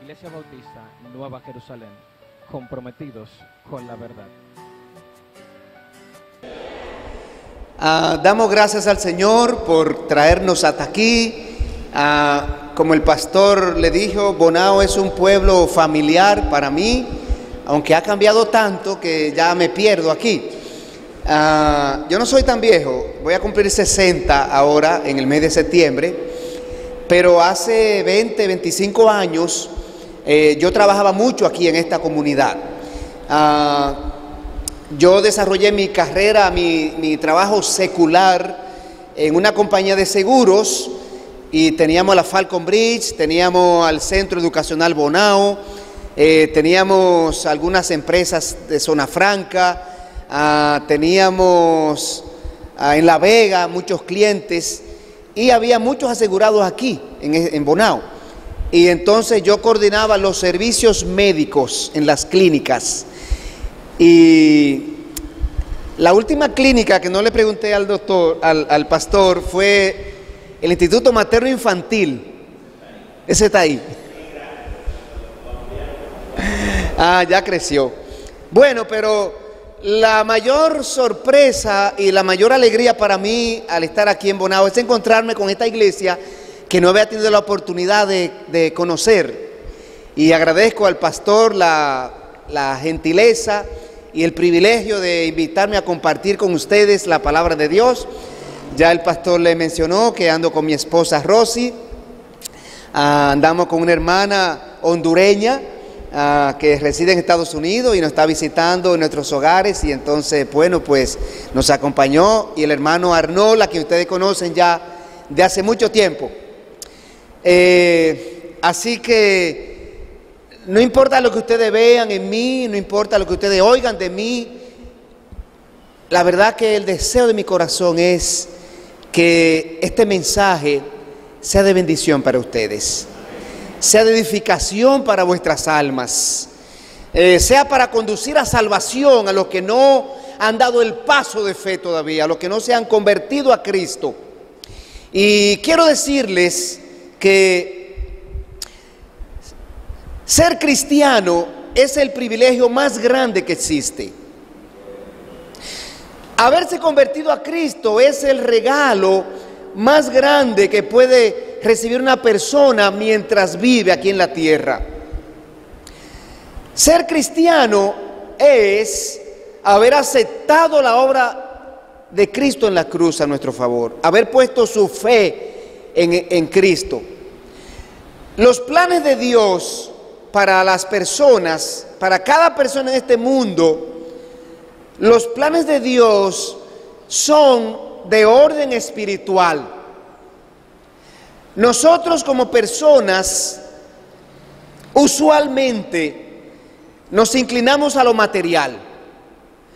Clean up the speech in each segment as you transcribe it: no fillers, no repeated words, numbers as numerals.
Iglesia Bautista Nueva Jerusalén, comprometidos con la verdad. Damos gracias al Señor por traernos hasta aquí. Como el pastor le dijo, Bonao es un pueblo familiar para mí, aunque ha cambiado tanto que ya me pierdo aquí. Yo no soy tan viejo, voy a cumplir 60 ahora en el mes de septiembre, pero hace 20, 25 años yo trabajaba mucho aquí en esta comunidad. Yo desarrollé mi carrera, mi trabajo secular en una compañía de seguros, y teníamos la Falcon Bridge, teníamos al Centro Educacional Bonao, teníamos algunas empresas de Zona Franca, teníamos en La Vega muchos clientes, y había muchos asegurados aquí en Bonao. Y entonces yo coordinaba los servicios médicos en las clínicas. Y la última clínica que no le pregunté al doctor, al pastor, fue el Instituto Materno Infantil. Ese está ahí. Ya creció. Bueno, pero la mayor sorpresa y la mayor alegría para mí al estar aquí en Bonao es encontrarme con esta iglesia que no había tenido la oportunidad de conocer. Y agradezco al pastor la gentileza y el privilegio de invitarme a compartir con ustedes la palabra de Dios. Ya el pastor le mencionó que ando con mi esposa Rosy, andamos con una hermana hondureña que reside en Estados Unidos y nos está visitando en nuestros hogares, y entonces, bueno, pues nos acompañó, y el hermano Arnold, a quien ustedes conocen ya de hace mucho tiempo. Así que no importa lo que ustedes vean en mí, no importa lo que ustedes oigan de mí, la verdad que el deseo de mi corazón es que este mensaje sea de bendición para ustedes, sea de edificación para vuestras almas, sea para conducir a salvación a los que no han dado el paso de fe todavía, a los que no se han convertido a Cristo. Y quiero decirles que ser cristiano es el privilegio más grande que existe. Haberse convertido a Cristo es el regalo más grande que puede recibir una persona mientras vive aquí en la tierra. Ser cristiano es haber aceptado la obra de Cristo en la cruz a nuestro favor, haber puesto su fe en Cristo. Los planes de Dios para las personas, para cada persona en este mundo, los planes de Dios son de orden espiritual. Nosotros como personas usualmente nos inclinamos a lo material,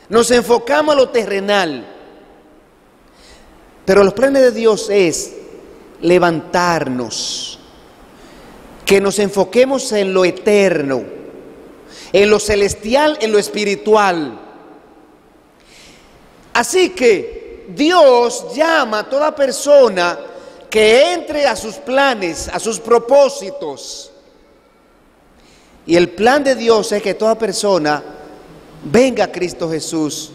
nos enfocamos a lo terrenal, pero los planes de Dios es levantarnos, que nos enfoquemos en lo eterno, en lo celestial, en lo espiritual. Así que Dios llama a toda persona que entre a sus planes, a sus propósitos. Y el plan de Dios es que toda persona venga a Cristo Jesús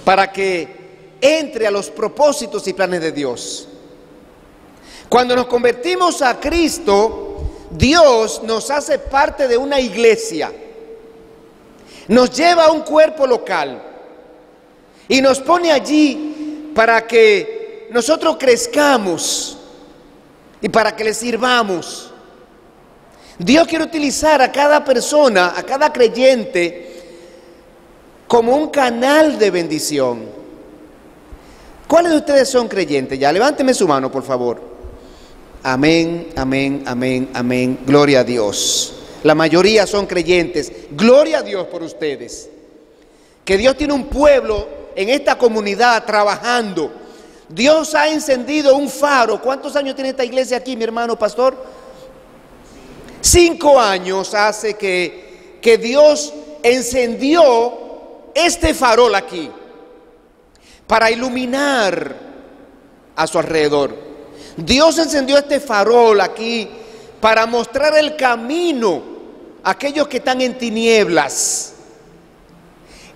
para que entre a los propósitos y planes de Dios. Cuando nos convertimos a Cristo, Dios nos hace parte de una iglesia, nos lleva a un cuerpo local y nos pone allí para que nosotros crezcamos y para que le sirvamos. Dios quiere utilizar a cada persona, a cada creyente, como un canal de bendición. ¿Cuáles de ustedes son creyentes? Ya, levánteme su mano, por favor. Amén, amén, amén, amén. Gloria a Dios. La mayoría son creyentes. Gloria a Dios por ustedes. Que Dios tiene un pueblo en esta comunidad trabajando. Dios ha encendido un faro. ¿Cuántos años tiene esta iglesia aquí, mi hermano pastor? 5 años hace que Dios encendió este farol aquí para iluminar a su alrededor. Dios encendió este farol aquí para mostrar el camino aquellos que están en tinieblas.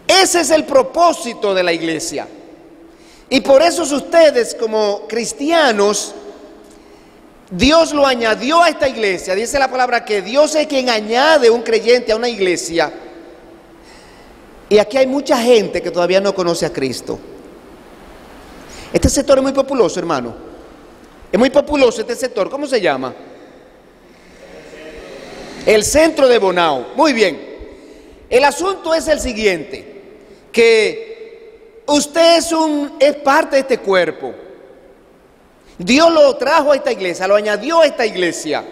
Ese es el propósito de la iglesia. Y por eso ustedes como cristianos, Dios lo añadió a esta iglesia. Dice la palabra que Dios es quien añade un creyente a una iglesia. Y aquí hay mucha gente que todavía no conoce a Cristo. Este sector es muy populoso, hermano. Es muy populoso este sector. ¿Cómo se llama? El centro de Bonao. Muy bien. El asunto es el siguiente, que usted es parte de este cuerpo. Dios lo trajo a esta iglesia, lo añadió a esta iglesia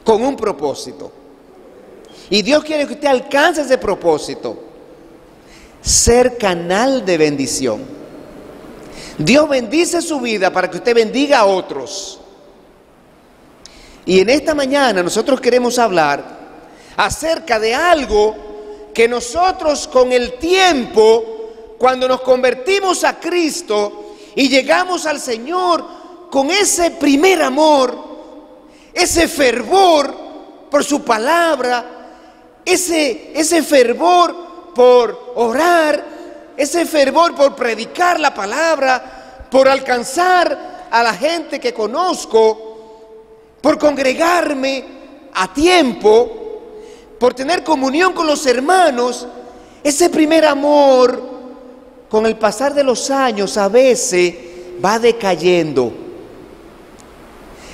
con un propósito. Y Dios quiere que usted alcance ese propósito, ser canal de bendición. Dios bendice su vida para que usted bendiga a otros. Y en esta mañana nosotros queremos hablar acerca de algo que nosotros con el tiempo, cuando nos convertimos a Cristo y llegamos al Señor con ese primer amor, ese fervor por su palabra, ese fervor por orar, ese fervor por predicar la palabra, por alcanzar a la gente que conozco, por congregarme a tiempo, por tener comunión con los hermanos. Ese primer amor, con el pasar de los años, a veces va decayendo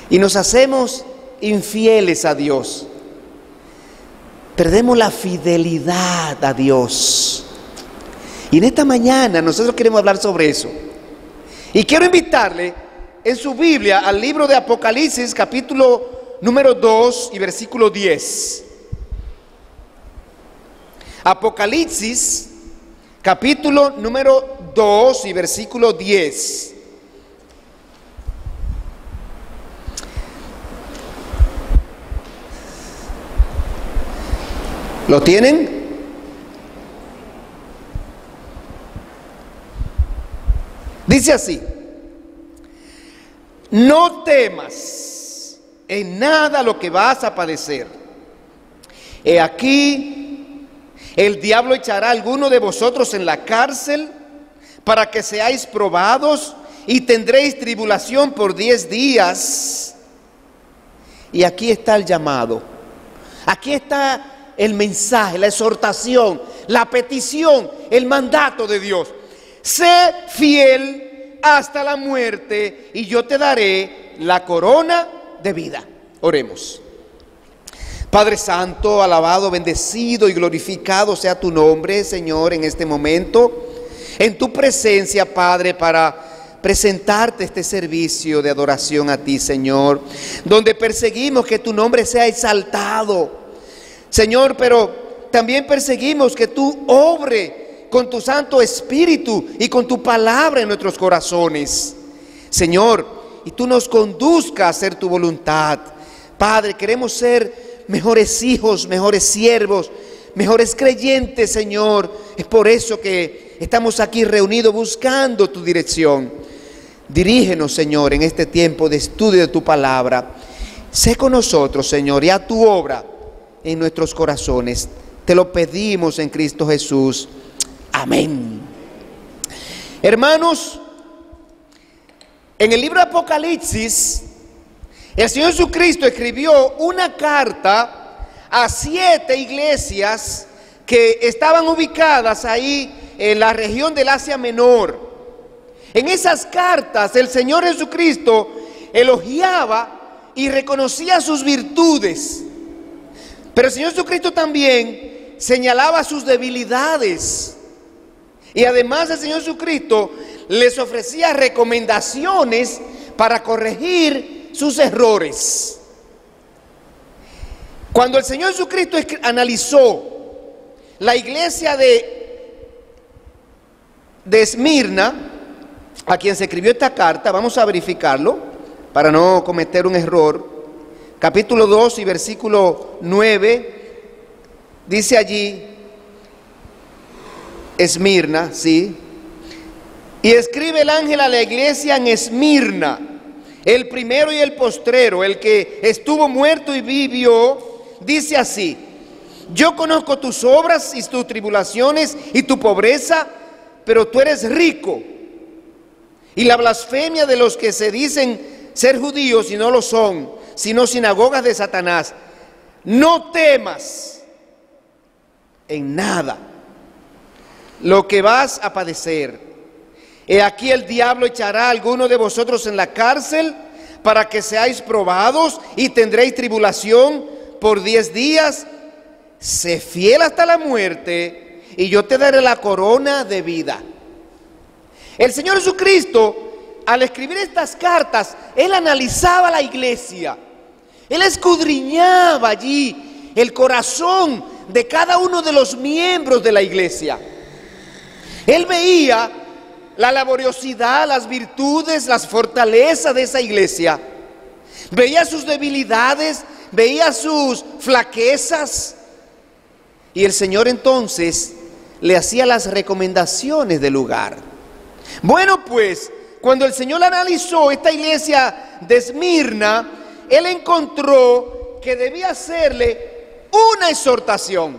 y nos hacemos infieles a Dios. Perdemos la fidelidad a Dios. Y en esta mañana nosotros queremos hablar sobre eso. Y quiero invitarle en su Biblia al libro de Apocalipsis, capítulo número 2 y versículo 10. Apocalipsis, capítulo número 2 y versículo 10. ¿Lo tienen? Dice así: no temas en nada lo que vas a padecer. He aquí, el diablo echará a alguno de vosotros en la cárcel para que seáis probados y tendréis tribulación por 10 días. Y aquí está el llamado. Aquí está el mensaje, la exhortación, la petición, el mandato de Dios. Sé fiel hasta la muerte y yo te daré la corona de vida. Oremos. Padre Santo, alabado, bendecido y glorificado sea tu nombre, Señor, en este momento, en tu presencia, Padre, para presentarte este servicio de adoración a ti, Señor, donde perseguimos que tu nombre sea exaltado, Señor, pero también perseguimos que tú obre con tu Santo Espíritu y con tu palabra en nuestros corazones, Señor, y tú nos conduzcas a hacer tu voluntad. Padre, queremos ser mejores hijos, mejores siervos, mejores creyentes, Señor. Es por eso que estamos aquí reunidos buscando tu dirección. Dirígenos, Señor, en este tiempo de estudio de tu palabra. Sé con nosotros, Señor, y haz tu obra en nuestros corazones. Te lo pedimos en Cristo Jesús. Amén. Hermanos, en el libro de Apocalipsis, el Señor Jesucristo escribió una carta a 7 iglesias que estaban ubicadas ahí en la región del Asia Menor. En esas cartas el Señor Jesucristo elogiaba y reconocía sus virtudes, pero el Señor Jesucristo también señalaba sus debilidades. Y además el Señor Jesucristo les ofrecía recomendaciones para corregir sus errores. Cuando el Señor Jesucristo analizó la iglesia de Esmirna, a quien se escribió esta carta, vamos a verificarlo para no cometer un error. Capítulo 2 y versículo 9, dice allí, Esmirna, sí. Y escribe el ángel a la iglesia en Esmirna, el primero y el postrero, el que estuvo muerto y vivió, dice así: yo conozco tus obras y tus tribulaciones y tu pobreza, pero tú eres rico. Y la blasfemia de los que se dicen ser judíos y no lo son, sino sinagogas de Satanás. No temas en nada lo que vas a padecer. He aquí el diablo echará a alguno de vosotros en la cárcel para que seáis probados y tendréis tribulación por 10 días. Sé fiel hasta la muerte y yo te daré la corona de vida. El Señor Jesucristo, al escribir estas cartas, Él analizaba la iglesia. Él escudriñaba allí el corazón de cada uno de los miembros de la iglesia. Él veía la laboriosidad, las virtudes, las fortalezas de esa iglesia. Veía sus debilidades, veía sus flaquezas. Y el Señor entonces le hacía las recomendaciones del lugar. Bueno, pues, cuando el Señor analizó esta iglesia de Esmirna, Él encontró que debía hacerle una exhortación,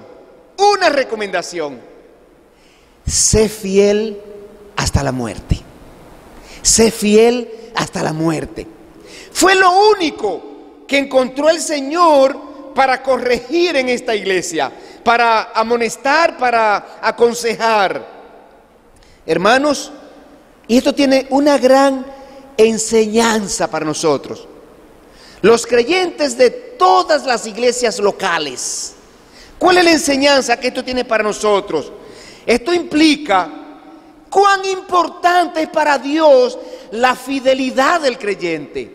una recomendación. Sé fiel hasta la muerte. Sé fiel hasta la muerte. Fue lo único que encontró el Señor para corregir en esta iglesia, para amonestar, para aconsejar. Hermanos, y esto tiene una gran enseñanza para nosotros, los creyentes de todas las iglesias locales. ¿Cuál es la enseñanza que esto tiene para nosotros? Esto implica cuán importante es para Dios la fidelidad del creyente.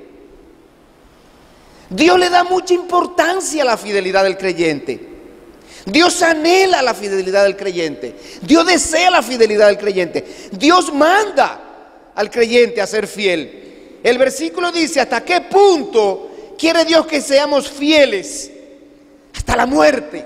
Dios le da mucha importancia a la fidelidad del creyente. Dios anhela la fidelidad del creyente. Dios desea la fidelidad del creyente. Dios manda al creyente a ser fiel. El versículo dice: ¿hasta qué punto quiere Dios que seamos fieles? Hasta la muerte.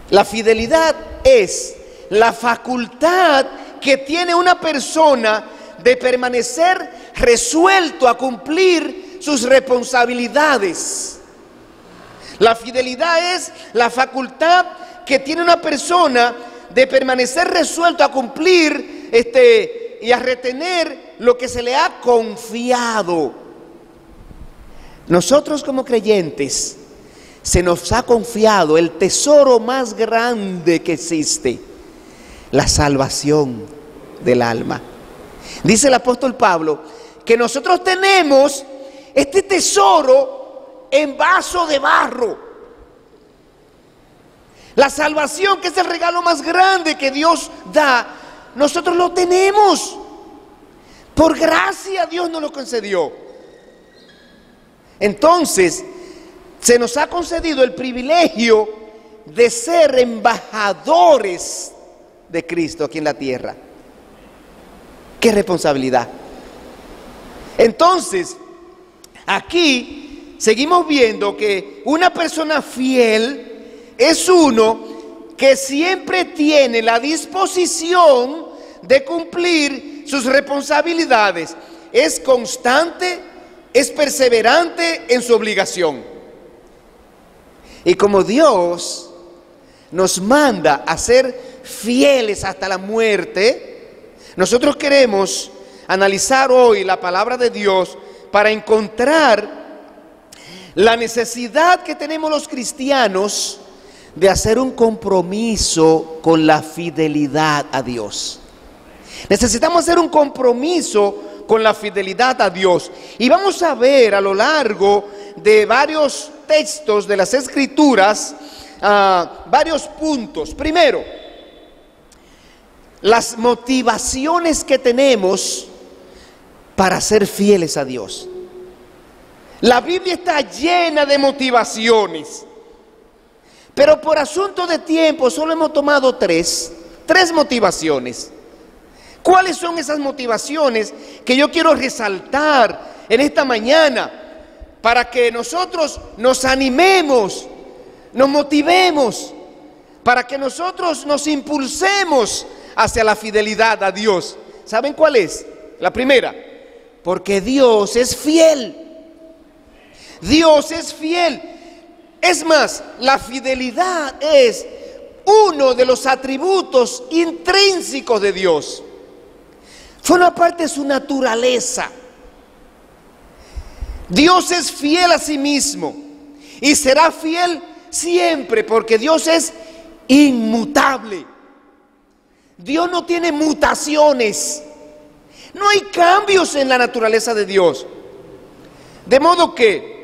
La fidelidad es la facultad que tiene una persona de permanecer resuelto a cumplir sus responsabilidades. La fidelidad es la facultad que tiene una persona de permanecer resuelto a cumplir y a retener lo que se le ha confiado. Nosotros como creyentes se nos ha confiado el tesoro más grande que existe, la salvación del alma. Dice el apóstol Pablo que nosotros tenemos este tesoro en vaso de barro. La salvación, que es el regalo más grande que Dios da, nosotros lo tenemos. Por gracia Dios nos lo concedió. Entonces, se nos ha concedido el privilegio de ser embajadores de Cristo aquí en la tierra. ¡Qué responsabilidad! Entonces, aquí seguimos viendo que una persona fiel es uno que siempre tiene la disposición de cumplir sus responsabilidades. Es constante, es perseverante en su obligación. Y como Dios nos manda a ser fieles hasta la muerte, nosotros queremos analizar hoy la palabra de Dios para encontrar la necesidad que tenemos los cristianos de hacer un compromiso con la fidelidad a Dios. Necesitamos hacer un compromiso con la fidelidad a Dios. Y vamos a ver a lo largo de varios textos de las Escrituras varios puntos. Primero, las motivaciones que tenemos para ser fieles a Dios. La Biblia está llena de motivaciones, pero por asunto de tiempo solo hemos tomado tres motivaciones. ¿Cuáles son esas motivaciones que yo quiero resaltar en esta mañana para que nosotros nos animemos, nos motivemos, para que nosotros nos impulsemos hacia la fidelidad a Dios? ¿Saben cuál es? La primera, porque Dios es fiel. Dios es fiel. Es más, la fidelidad es uno de los atributos intrínsecos de Dios. Forma parte de su naturaleza. Dios es fiel a sí mismo y será fiel siempre, porque Dios es inmutable. Dios no tiene mutaciones. No hay cambios en la naturaleza de Dios. De modo que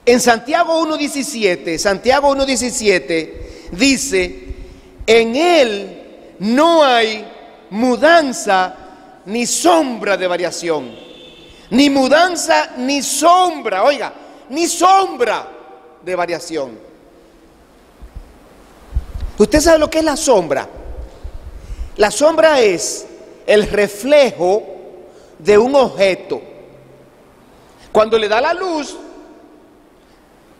en Santiago 1:17 dice: en Él no hay mudanza ni sombra de variación. Ni mudanza ni sombra, oiga, ni sombra de variación. ¿Usted sabe lo que es la sombra? La sombra es el reflejo de un objeto. Cuando le da la luz,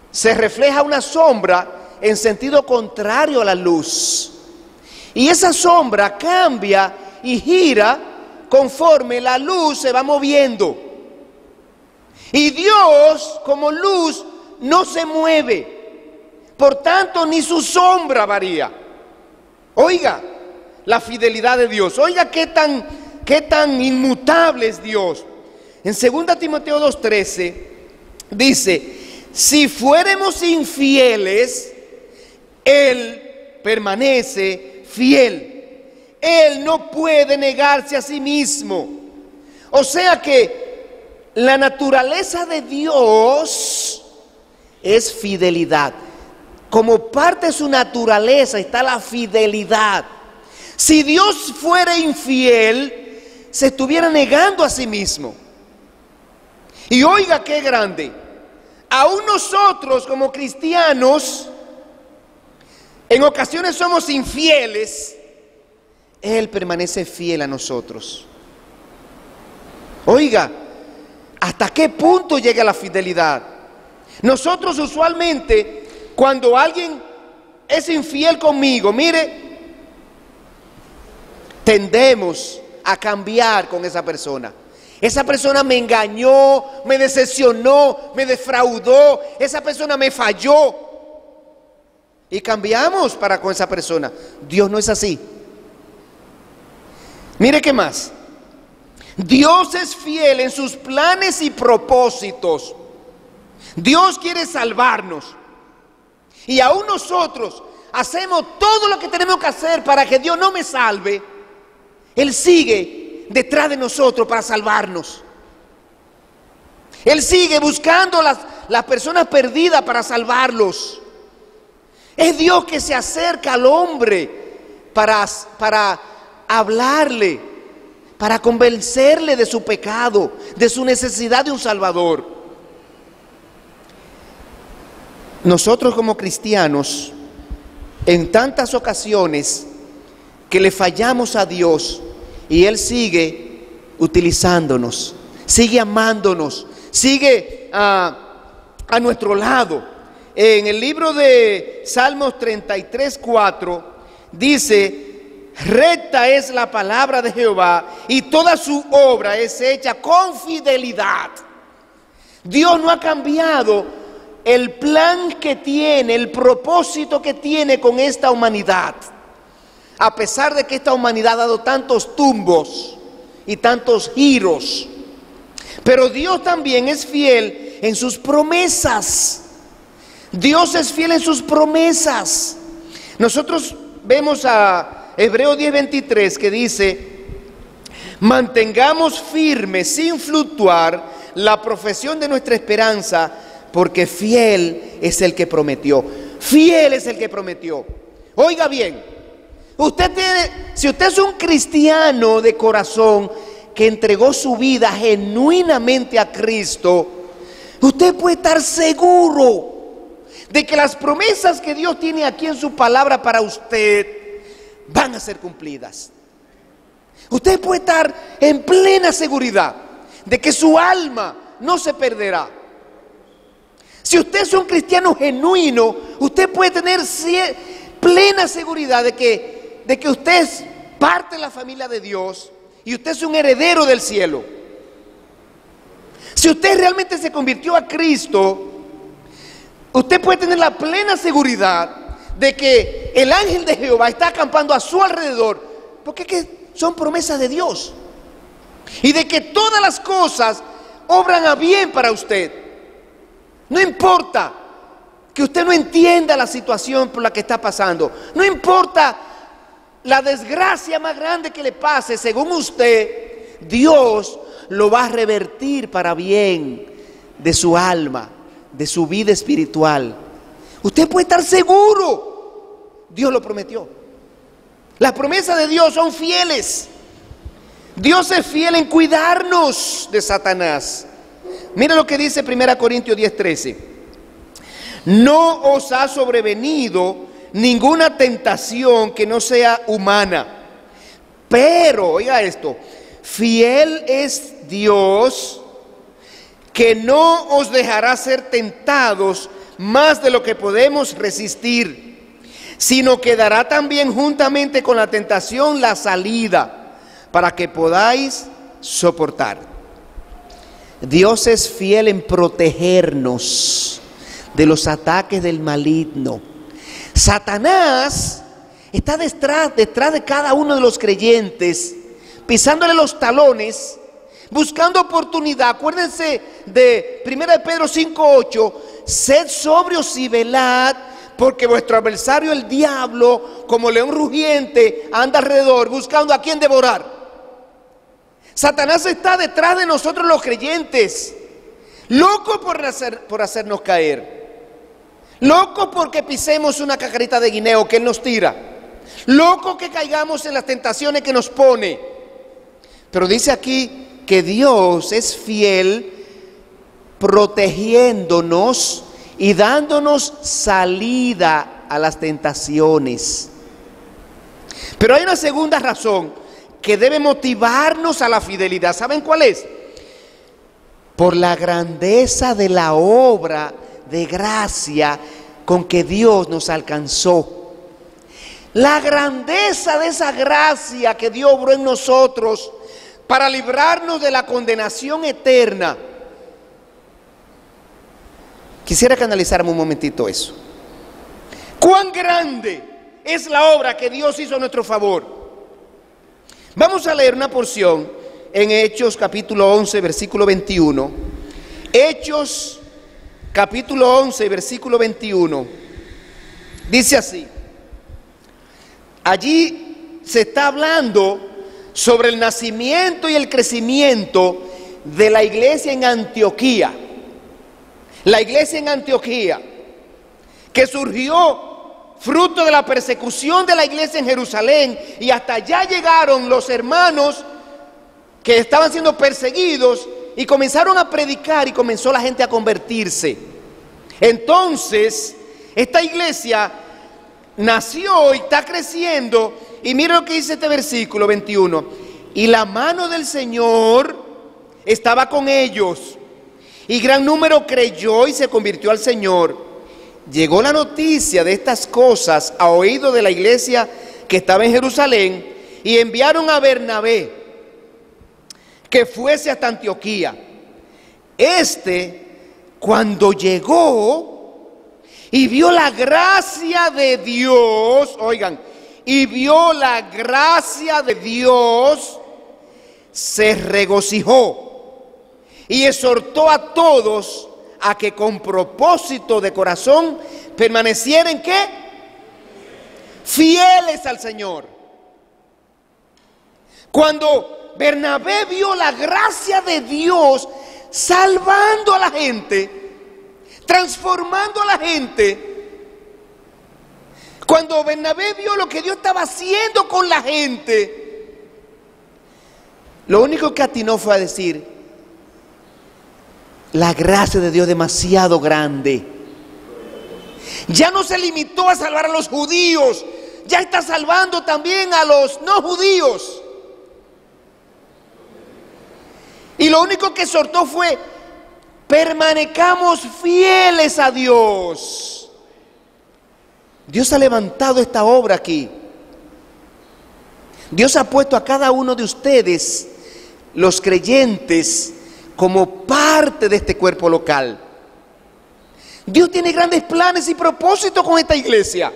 se refleja una sombra en sentido contrario a la luz. Y esa sombra cambia y gira conforme la luz se va moviendo. Y Dios, como luz, no se mueve. Por tanto, ni su sombra varía. Oiga, la fidelidad de Dios. Oiga, qué tan inmutable es Dios. En 2 Timoteo 2:13 dice: si fuéramos infieles, Él permanece fiel. Él no puede negarse a sí mismo. O sea que la naturaleza de Dios es fidelidad. Como parte de su naturaleza está la fidelidad. Si Dios fuera infiel, se estuviera negando a sí mismo. Y oiga qué grande. Aún nosotros como cristianos, en ocasiones somos infieles. Él permanece fiel a nosotros. Oiga, ¿hasta qué punto llega la fidelidad? Nosotros usualmente, cuando alguien es infiel conmigo, mire, tendemos a cambiar con esa persona. Esa persona me engañó, me decepcionó, me defraudó, esa persona me falló. Y cambiamos para con esa persona. Dios no es así. Mire qué más. Dios es fiel en sus planes y propósitos. Dios quiere salvarnos. Y aún nosotros hacemos todo lo que tenemos que hacer para que Dios no me salve. Él sigue detrás de nosotros para salvarnos. Él sigue buscando las personas perdidas para salvarlos. Es Dios que se acerca al hombre para hablarle, para convencerle de su pecado, de su necesidad de un Salvador. Nosotros como cristianos, en tantas ocasiones que le fallamos a Dios, y Él sigue utilizándonos, sigue amándonos, sigue a nuestro lado. En el libro de Salmos 33:4 dice: recta es la palabra de Jehová y toda su obra es hecha con fidelidad. Dios no ha cambiado el plan que tiene, el propósito que tiene con esta humanidad. A pesar de que esta humanidad ha dado tantos tumbos y tantos giros. Pero Dios también es fiel en sus promesas. Dios es fiel en sus promesas. Nosotros vemos a Hebreos 10:23 que dice: mantengamos firme sin fluctuar la profesión de nuestra esperanza, porque fiel es el que prometió. Fiel es el que prometió. Oiga bien, si usted es un cristiano de corazón que entregó su vida genuinamente a Cristo, usted puede estar seguro de que las promesas que Dios tiene aquí en su palabra para usted van a ser cumplidas. Usted puede estar en plena seguridad de que su alma no se perderá. Si usted es un cristiano genuino, usted puede tener plena seguridad de que usted es parte de la familia de Dios y usted es un heredero del cielo. Si usted realmente se convirtió a Cristo, usted puede tener la plena seguridad de que el ángel de Jehová está acampando a su alrededor, porque es que son promesas de Dios, y de que todas las cosas obran a bien para usted. No importa que usted no entienda la situación por la que está pasando, no importa la desgracia más grande que le pase, según usted, Dios lo va a revertir para bien de su alma, de su vida espiritual. Usted puede estar seguro, Dios lo prometió. Las promesas de Dios son fieles. Dios es fiel en cuidarnos de Satanás. Mira lo que dice 1 Corintios 10:13. No os ha sobrevenido ninguna tentación que no sea humana, pero, oiga esto, fiel es Dios, que no os dejará ser tentados más de lo que podemos resistir, sino que dará también juntamente con la tentación la salida, para que podáis soportar. Dios es fiel en protegernos de los ataques del maligno. Satanás está detrás de cada uno de los creyentes, pisándole los talones, buscando oportunidad. Acuérdense de 1 Pedro 5:8, sed sobrios y velad, porque vuestro adversario el diablo, como león rugiente, anda alrededor buscando a quien devorar. Satanás está detrás de nosotros los creyentes, loco por hacernos caer, loco porque pisemos una cacarita de guineo que él nos tira, loco que caigamos en las tentaciones que nos pone. Pero dice aquí que Dios es fiel, protegiéndonos y dándonos salida a las tentaciones. Pero hay una segunda razón que debe motivarnos a la fidelidad. ¿Saben cuál es? Por la grandeza de la obra de gracia con que Dios nos alcanzó. La grandeza de esa gracia que Dios obró en nosotros para librarnos de la condenación eterna. Quisiera que analizáramos un momentito eso. ¿Cuán grande es la obra que Dios hizo a nuestro favor? Vamos a leer una porción en Hechos capítulo 11, versículo 21. Hechos capítulo 11, versículo 21. Dice así. Allí se está hablando sobre el nacimiento y el crecimiento de la iglesia en Antioquía. La iglesia en Antioquía, que surgió fruto de la persecución de la iglesia en Jerusalén, y hasta allá llegaron los hermanos que estaban siendo perseguidos y comenzaron a predicar y comenzó la gente a convertirse. Entonces, esta iglesia nació y está creciendo, y mira lo que dice este versículo 21. Y la mano del Señor estaba con ellos, y gran número creyó y se convirtió al Señor. Llegó la noticia de estas cosas a oído de la iglesia que estaba en Jerusalén, y enviaron a Bernabé que fuese hasta Antioquía. Cuando llegó y vio la gracia de Dios, oigan, y vio la gracia de Dios, se regocijó y exhortó a todos a que con propósito de corazón permanecieran, ¿qué? Fieles al Señor. Cuando Bernabé vio la gracia de Dios salvando a la gente, transformando a la gente, cuando Bernabé vio lo que Dios estaba haciendo con la gente, lo único que atinó fue a decir: la gracia de Dios es demasiado grande. Ya no se limitó a salvar a los judíos, ya está salvando también a los no judíos. Y lo único que exhortó fue: permanezcamos fieles a Dios. Dios ha levantado esta obra aquí. Dios ha puesto a cada uno de ustedes, los creyentes, como parte de este cuerpo local. Dios tiene grandes planes y propósitos con esta iglesia.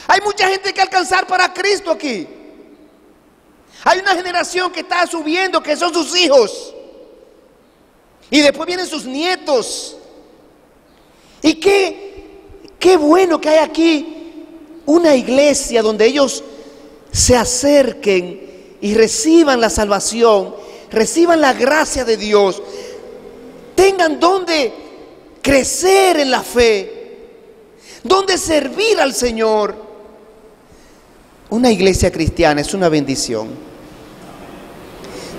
Hay mucha gente que alcanzar para Cristo aquí. Hay una generación que está subiendo, que son sus hijos. Y después vienen sus nietos. Y qué bueno que hay aquí una iglesia donde ellos se acerquen y reciban la salvación, reciban la gracia de Dios, tengan donde crecer en la fe, donde servir al Señor. Una iglesia cristiana es una bendición.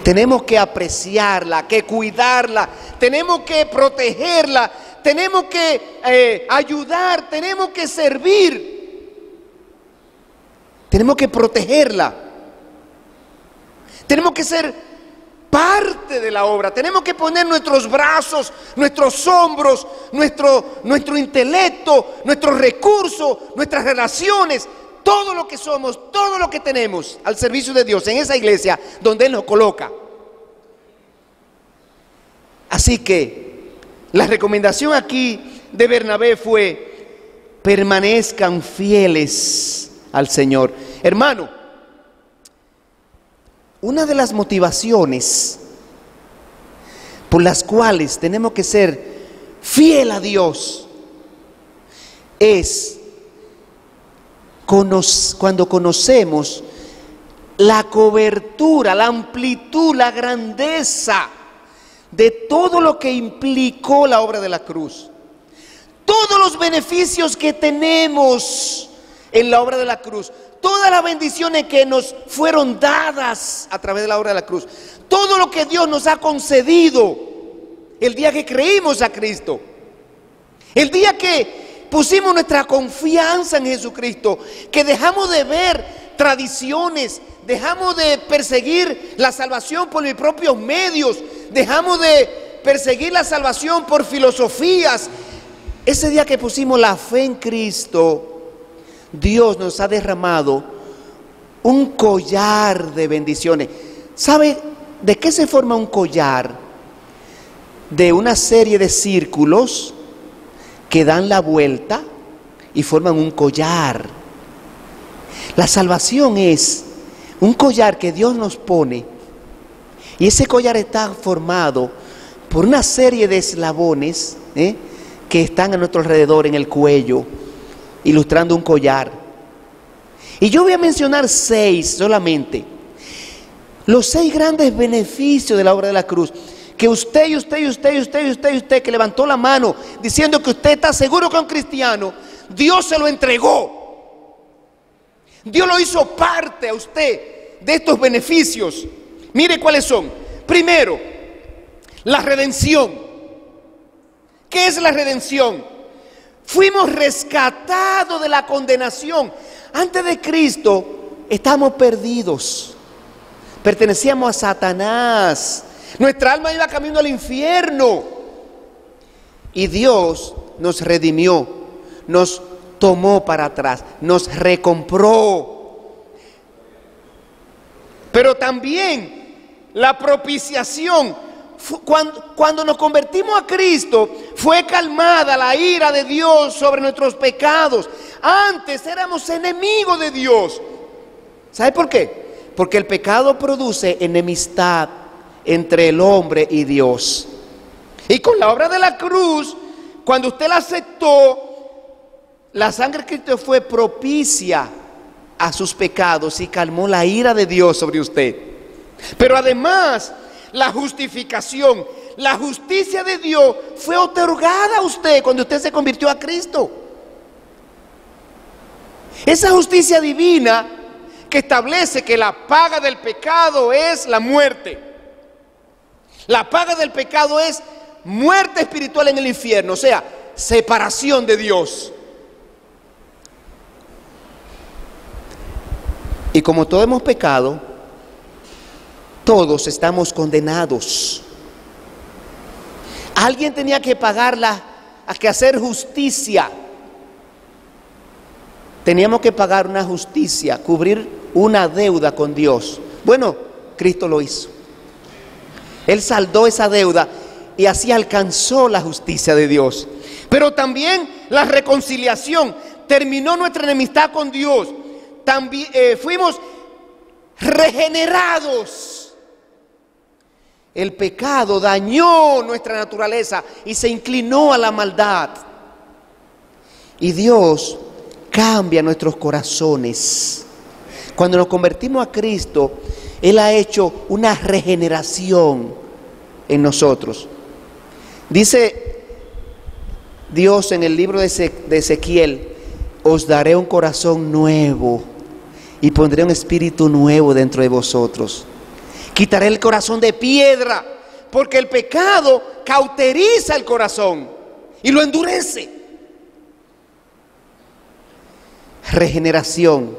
Tenemos que apreciarla, que cuidarla, tenemos que protegerla, tenemos que ayudar, tenemos que servir, tenemos que protegerla, tenemos que ser parte de la obra, tenemos que poner nuestros brazos, nuestros hombros, nuestro intelecto, nuestros recursos, nuestras relaciones, todo lo que somos, todo lo que tenemos al servicio de Dios en esa iglesia donde Él nos coloca. Así que la recomendación aquí de Bernabé fue: permanezcan fieles al Señor. Hermano, una de las motivaciones por las cuales tenemos que ser fiel a Dios es cuando conocemos la cobertura, la amplitud, la grandeza de todo lo que implicó la obra de la cruz. Todos los beneficios que tenemos en la obra de la cruz, todas las bendiciones que nos fueron dadas a través de la obra de la cruz, todo lo que Dios nos ha concedido el día que creímos a Cristo, el día que pusimos nuestra confianza en Jesucristo, que dejamos de ver tradiciones, dejamos de perseguir la salvación por mis propios medios, dejamos de perseguir la salvación por filosofías. Ese día que pusimos la fe en Cristo, Dios nos ha derramado un collar de bendiciones. ¿Sabe de qué se forma un collar? De una serie de círculos que dan la vuelta y forman un collar. La salvación es un collar que Dios nos pone, y ese collar está formado por una serie de eslabones que están a nuestro alrededor en el cuello, ilustrando un collar. Y yo voy a mencionar 6 solamente. Los 6 grandes beneficios de la obra de la cruz, que usted que levantó la mano diciendo que usted está seguro que es un cristiano, Dios se lo entregó. Dios lo hizo parte a usted de estos beneficios. Mire cuáles son. Primero, la redención. ¿Qué es la redención? Fuimos rescatados de la condenación. Antes de Cristo estábamos perdidos, pertenecíamos a Satanás. Nuestra alma iba camino al infierno. Y Dios nos redimió, nos tomó para atrás, nos recompró. Pero también la propiciación. Cuando nos convertimos a Cristo, fue calmada la ira de Dios sobre nuestros pecados. Antes éramos enemigos de Dios. ¿Sabe por qué? Porque el pecado produce enemistad entre el hombre y Dios. Y con la obra de la cruz, cuando usted la aceptó, la sangre de Cristo fue propicia a sus pecados y calmó la ira de Dios sobre usted. Pero además, la justificación, la justicia de Dios fue otorgada a usted cuando usted se convirtió a Cristo. Esa justicia divina que establece que la paga del pecado es la muerte. La paga del pecado es muerte espiritual en el infierno, o sea, separación de Dios. Y como todos hemos pecado, todos estamos condenados. Alguien tenía que pagarla, a que hacer justicia. Teníamos que pagar una justicia, cubrir una deuda con Dios. Bueno, Cristo lo hizo. Él saldó esa deuda y así alcanzó la justicia de Dios. Pero también la reconciliación. Terminó nuestra enemistad con Dios. También fuimos regenerados. El pecado dañó nuestra naturaleza y se inclinó a la maldad. Y Dios cambia nuestros corazones. Cuando nos convertimos a Cristo, Él ha hecho una regeneración en nosotros. Dice Dios en el libro de Ezequiel: os daré un corazón nuevo y pondré un espíritu nuevo dentro de vosotros. Quitaré el corazón de piedra, porque el pecado cauteriza el corazón y lo endurece. Regeneración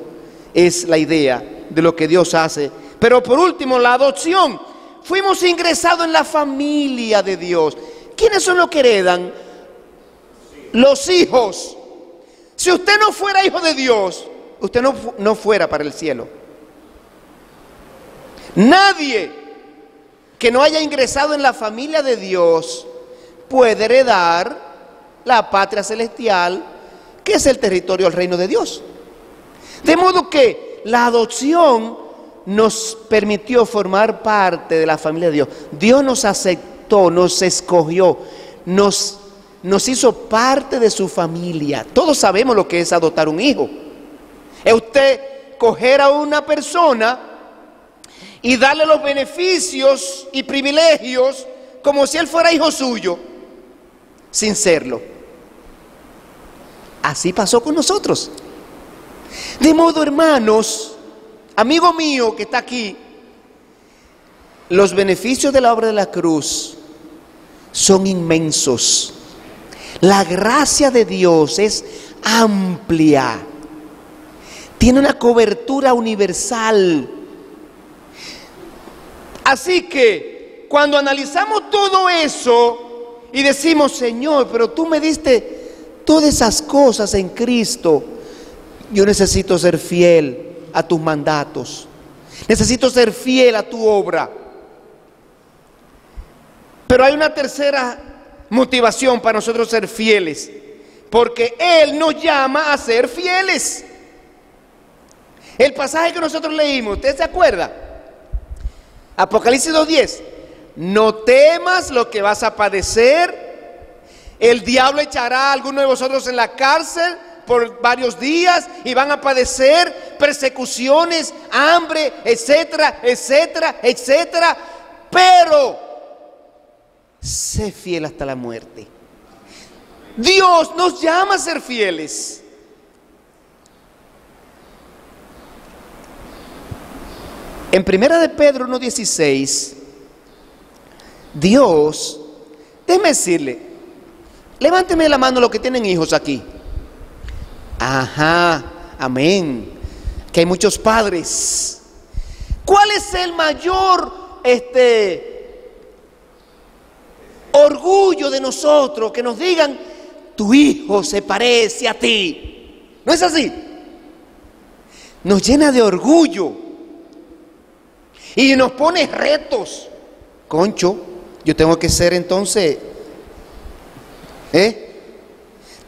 es la idea de lo que Dios hace. Pero por último, la adopción. Fuimos ingresados en la familia de Dios. ¿Quiénes son los que heredan? Los hijos. Si usted no fuera hijo de Dios, usted no fuera para el cielo. Nadie que no haya ingresado en la familia de Dios puede heredar la patria celestial, que es el territorio del reino de Dios. De modo que la adopción nos permitió formar parte de la familia de Dios. Dios nos aceptó, nos escogió, nos hizo parte de su familia. Todos sabemos lo que es adoptar un hijo. Es usted coger a una persona y darle los beneficios y privilegios como si él fuera hijo suyo, sin serlo. Así pasó con nosotros. De modo, hermanos, amigo mío que está aquí, los beneficios de la obra de la cruz son inmensos. La gracia de Dios es amplia, tiene una cobertura universal. Así que cuando analizamos todo eso y decimos: Señor, pero tú me diste todas esas cosas en Cristo, yo necesito ser fiel a tus mandatos, necesito ser fiel a tu obra. Pero hay una tercera motivación para nosotros ser fieles, porque Él nos llama a ser fieles. El pasaje que nosotros leímos, ¿usted se acuerda? Apocalipsis 2:10. No temas lo que vas a padecer. El diablo echará a alguno de vosotros en la cárcel por varios días y van a padecer persecuciones, hambre, etcétera, etcétera, etcétera. Pero sé fiel hasta la muerte. Dios nos llama a ser fieles. En 1 de Pedro 1:16, Dios, déjeme decirle, levánteme la mano los que tienen hijos aquí. Ajá, amén. Que hay muchos padres. ¿Cuál es el mayor orgullo de nosotros? Que nos digan: tu hijo se parece a ti. ¿No es así? Nos llena de orgullo y nos pone retos. Concho, yo tengo que ser entonces,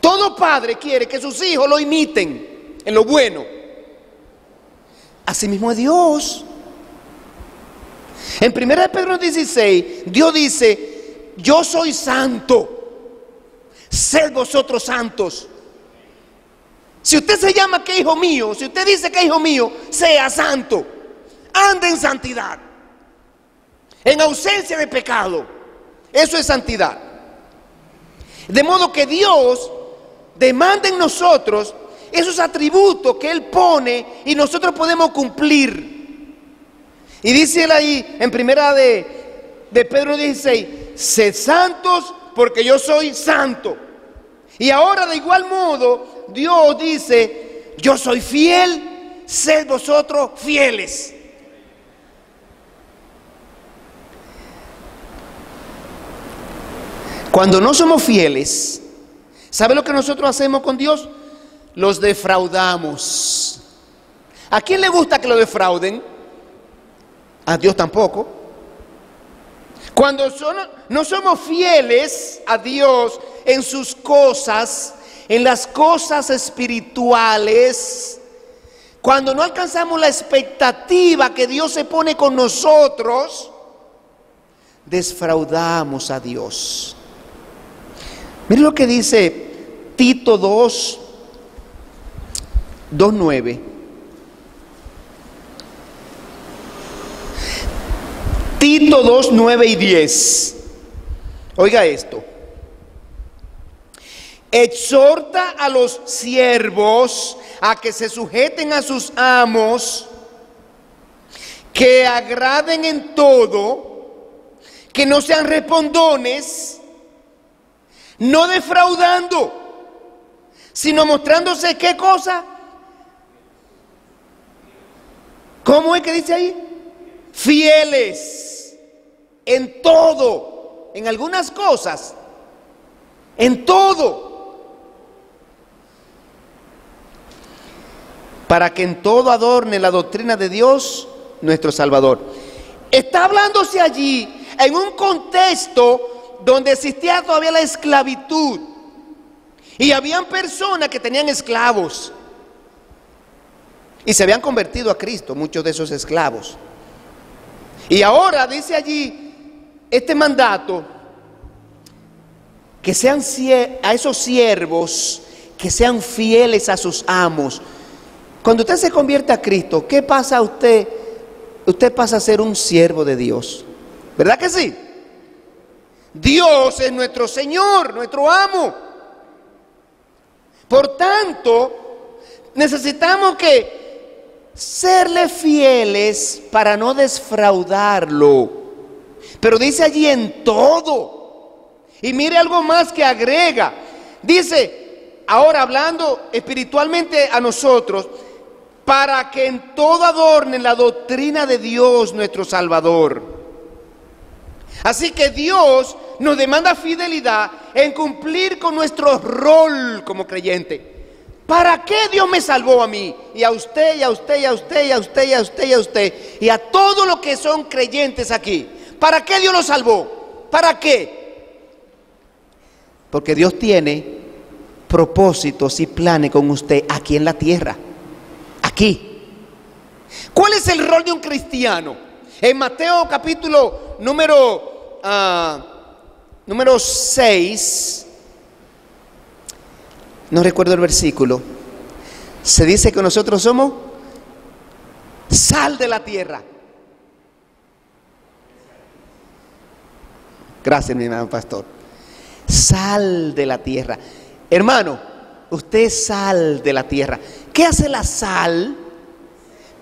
todo padre quiere que sus hijos lo imiten en lo bueno. Así mismo es Dios. En 1 de Pedro 16, Dios dice: yo soy santo, sed vosotros santos. Si usted se llama que hijo mío, si usted dice que hijo mío, sea santo. Ande en santidad, en ausencia de pecado. Eso es santidad. De modo que Dios demanda en nosotros esos atributos que Él pone y nosotros podemos cumplir. Y dice Él ahí en 1 de Pedro 16: sed santos porque yo soy santo. Y ahora de igual modo Dios dice: yo soy fiel, sed vosotros fieles. Cuando no somos fieles, ¿sabe lo que nosotros hacemos con Dios? Los defraudamos. ¿A quién le gusta que lo defrauden? A Dios tampoco. Cuando no somos fieles a Dios en sus cosas, en las cosas espirituales, cuando no alcanzamos la expectativa que Dios se pone con nosotros, defraudamos a Dios. Miren lo que dice Tito 2:9. Tito 2:9 y 10. Oiga esto. Exhorta a los siervos a que se sujeten a sus amos, que agraden en todo, que no sean respondones, no defraudando, sino mostrándose ¿qué cosa? ¿Cómo es que dice ahí? Fieles en todo, en algunas cosas, en todo, para que en todo adorne la doctrina de Dios, nuestro Salvador. Está hablándose allí en un contexto donde existía todavía la esclavitud y habían personas que tenían esclavos y se habían convertido a Cristo, muchos de esos esclavos. Y ahora dice allí este mandato, que sean a esos siervos, que sean fieles a sus amos. Cuando usted se convierte a Cristo, ¿qué pasa a usted? Usted pasa a ser un siervo de Dios, ¿verdad que sí? Dios es nuestro Señor, nuestro amo. Por tanto, necesitamos que serle fieles para no defraudarlo. Pero dice allí en todo. Y mire algo más que agrega. Dice, ahora hablando espiritualmente a nosotros, para que en todo adornen la doctrina de Dios nuestro Salvador. Así que Dios nos demanda fidelidad en cumplir con nuestro rol como creyente. ¿Para qué Dios me salvó a mí? Y a usted, y a usted, y a usted, y a usted, y a usted, y a usted, y a todos los que son creyentes aquí. ¿Para qué Dios los salvó? ¿Para qué? Porque Dios tiene propósitos y planes con usted aquí en la tierra. Aquí. ¿Cuál es el rol de un cristiano? En Mateo capítulo número 6, no recuerdo el versículo, se dice que nosotros somos sal de la tierra. Gracias, mi hermano pastor. Sal de la tierra. Hermano, usted es sal de la tierra. ¿Qué hace la sal?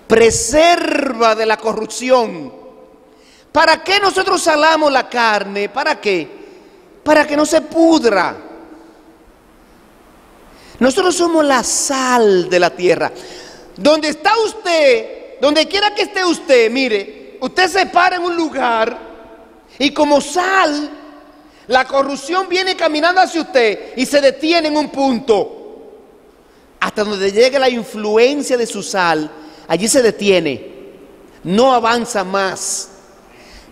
Preserva de la corrupción. ¿Para qué nosotros salamos la carne? ¿Para qué? Para que no se pudra. Nosotros somos la sal de la tierra. Donde está usted, donde quiera que esté usted, mire, usted se para en un lugar y como sal, la corrupción viene caminando hacia usted y se detiene en un punto. Hasta donde llegue la influencia de su sal, allí se detiene, no avanza más,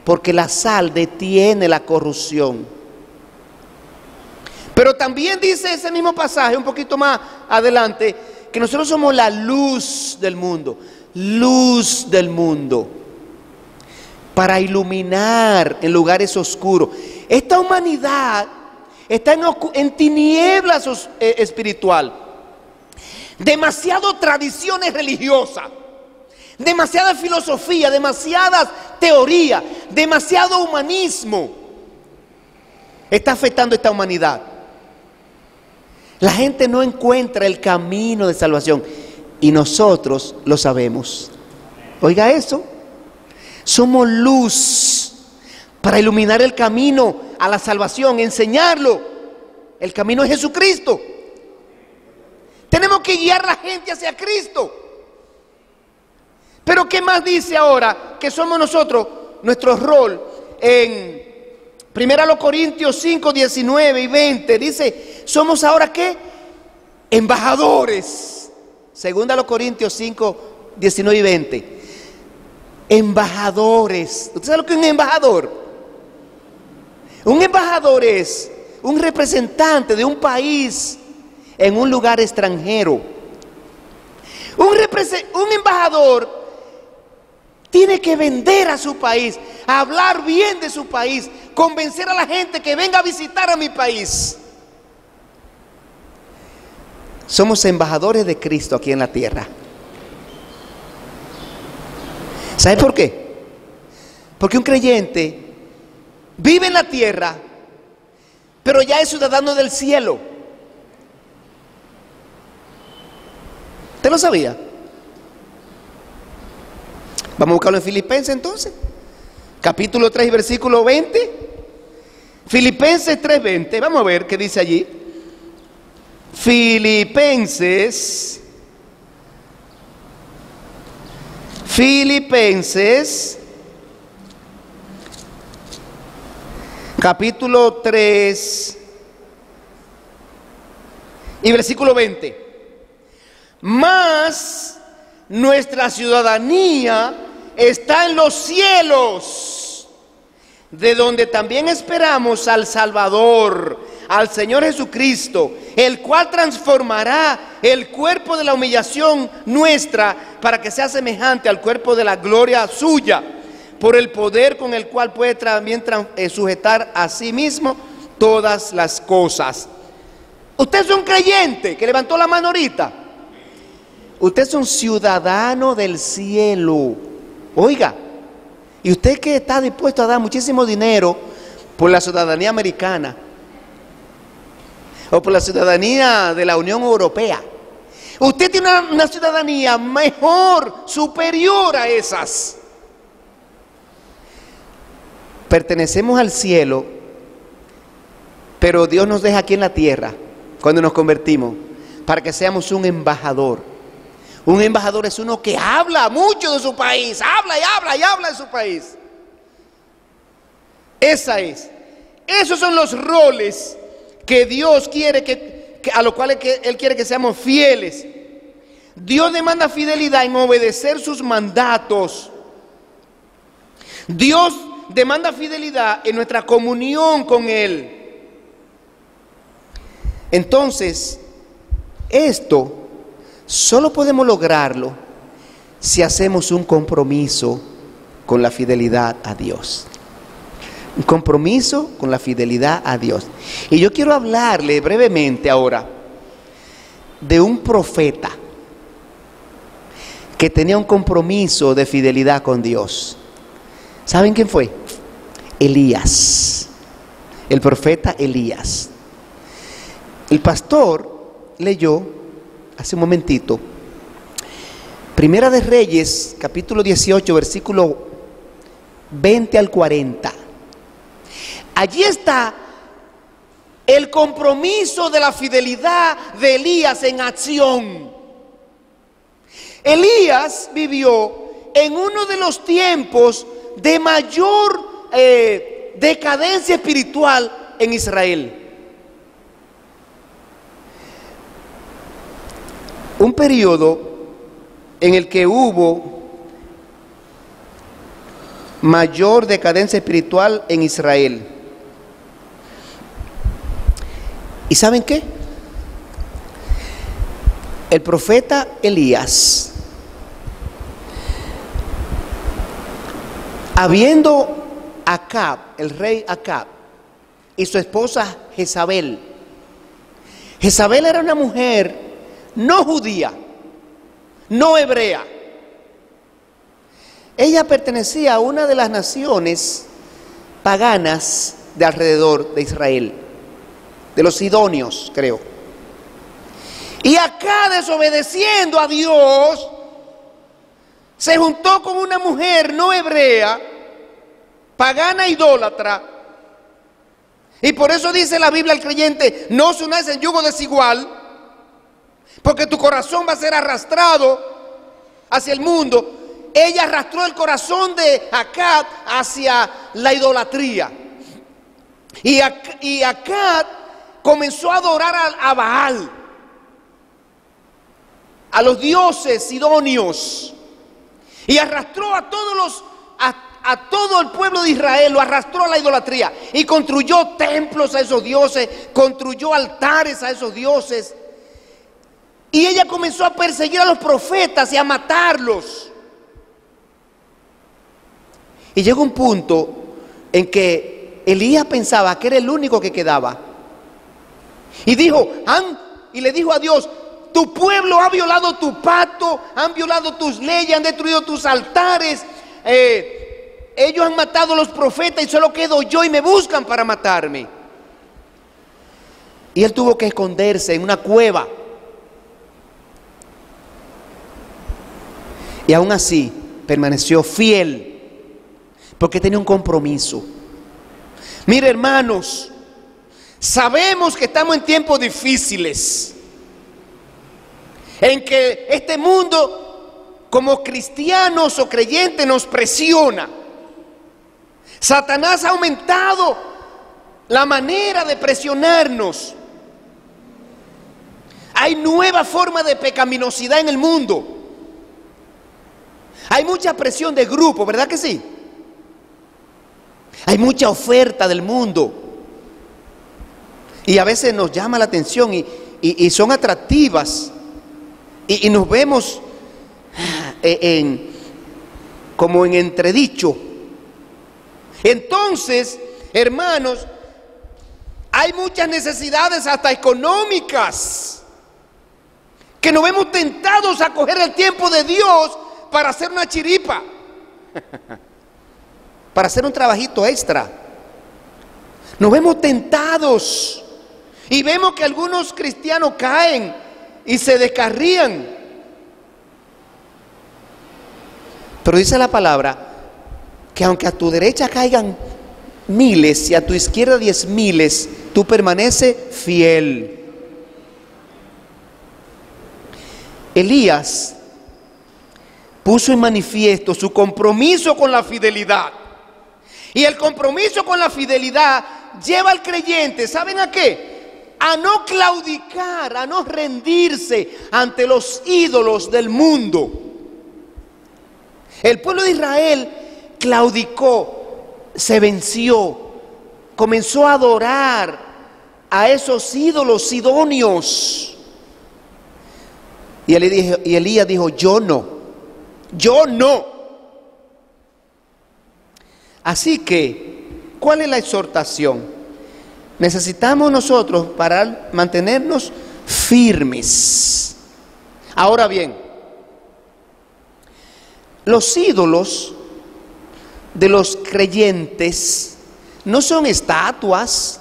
porque la sal detiene la corrupción. Pero también dice ese mismo pasaje, un poquito más adelante, que nosotros somos la luz del mundo, para iluminar en lugares oscuros. Esta humanidad está en tinieblas espiritual. Demasiado tradiciones religiosas, demasiada filosofía, demasiadas teorías, demasiado humanismo está afectando a esta humanidad. La gente no encuentra el camino de salvación y nosotros lo sabemos. Oiga eso, somos luz para iluminar el camino a la salvación, enseñarlo. El camino es Jesucristo. Tenemos que guiar a la gente hacia Cristo. Pero ¿qué más dice ahora que somos nosotros? Nuestro rol en 1 Corintios 5, 19 y 20 dice, somos ahora ¿qué? Embajadores. 2 Corintios 5, 19 y 20. Embajadores. ¿Usted sabe lo que es un embajador? Un embajador es un representante de un país en un lugar extranjero. Un embajador tiene que vender a su país, hablar bien de su país, convencer a la gente que venga a visitar a mi país. Somos embajadores de Cristo aquí en la tierra. ¿Sabe por qué? Porque un creyente vive en la tierra, pero ya es ciudadano del cielo. ¿Usted lo sabía? Vamos a buscarlo en Filipenses entonces. Capítulo 3, versículo 20. Filipenses 3:20. Vamos a ver qué dice allí. Filipenses capítulo 3 y versículo 20. Mas nuestra ciudadanía está en los cielos, de donde también esperamos al Salvador, al Señor Jesucristo, el cual transformará el cuerpo de la humillación nuestra para que sea semejante al cuerpo de la gloria suya, por el poder con el cual puede también sujetar a sí mismo todas las cosas. Usted es un creyente que levantó la mano ahorita. Usted es un ciudadano del cielo. Oiga, y usted que está dispuesto a dar muchísimo dinero por la ciudadanía americana o por la ciudadanía de la Unión Europea, usted tiene una ciudadanía mejor, superior a esas. Pertenecemos al cielo, pero Dios nos deja aquí en la tierra cuando nos convertimos para que seamos un embajador. Un embajador es uno que habla mucho de su país, habla y habla y habla de su país. Esos son los roles que Dios quiere a los cuales Él quiere que seamos fieles. Dios demanda fidelidad en obedecer sus mandatos. Dios demanda fidelidad en nuestra comunión con Él. Entonces, esto solo podemos lograrlo si hacemos un compromiso con la fidelidad a Dios. Un compromiso con la fidelidad a Dios. Y yo quiero hablarle brevemente ahora de un profeta que tenía un compromiso de fidelidad con Dios. ¿Saben quién fue? Elías. El profeta Elías. El pastor leyó hace un momentito Primera de Reyes, capítulo 18, versículo 20 al 40. Allí está el compromiso de la fidelidad de Elías en acción. Elías vivió en uno de los tiempos de mayor decadencia espiritual en Israel. Un periodo en el que hubo mayor decadencia espiritual en Israel. ¿Y saben qué? El profeta Elías, habiendo Acab, el rey Acab, y su esposa Jezabel. Jezabel era una mujer no judía, no hebrea. Ella pertenecía a una de las naciones paganas de alrededor de Israel, de los sidonios, creo. Y acá, desobedeciendo a Dios, se juntó con una mujer no hebrea, pagana, idólatra. Y por eso dice la Biblia al creyente: no se unáis en yugo desigual, porque tu corazón va a ser arrastrado hacia el mundo. Ella arrastró el corazón de Acab hacia la idolatría. Y Acab comenzó a adorar a Baal, a los dioses sidonios, y arrastró a todos a todo el pueblo de Israel, lo arrastró a la idolatría y construyó templos a esos dioses, construyó altares a esos dioses. Y ella comenzó a perseguir a los profetas y a matarlos. Y llegó un punto en que Elías pensaba que era el único que quedaba. Y le dijo a Dios: tu pueblo ha violado tu pacto, han violado tus leyes, han destruido tus altares. Ellos han matado a los profetas y solo quedo yo y me buscan para matarme. Y él tuvo que esconderse en una cueva. Y aún así permaneció fiel, porque tenía un compromiso. Mire, hermanos, sabemos que estamos en tiempos difíciles, en que este mundo, como cristianos o creyentes, nos presiona. Satanás ha aumentado la manera de presionarnos. Hay nueva forma de pecaminosidad en el mundo. Hay mucha presión de grupo, ¿verdad que sí? Hay mucha oferta del mundo. Y a veces nos llama la atención y son atractivas. Y nos vemos como en entredicho. Entonces, hermanos, hay muchas necesidades hasta económicas, que nos vemos tentados a coger el tiempo de Dios para hacer una chiripa, para hacer un trabajito extra. Nos vemos tentados y vemos que algunos cristianos caen y se descarrían. Pero dice la palabra que aunque a tu derecha caigan miles y a tu izquierda 10,000, tú permaneces fiel. Elías puso en manifiesto su compromiso con la fidelidad. Y el compromiso con la fidelidad lleva al creyente, ¿saben a qué? A no claudicar, a no rendirse ante los ídolos del mundo. El pueblo de Israel claudicó, se venció, comenzó a adorar a esos ídolos sidonios. Y Elías dijo: yo no. Así que, ¿cuál es la exhortación? Necesitamos nosotros para mantenernos firmes. Ahora bien, los ídolos de los creyentes no son estatuas,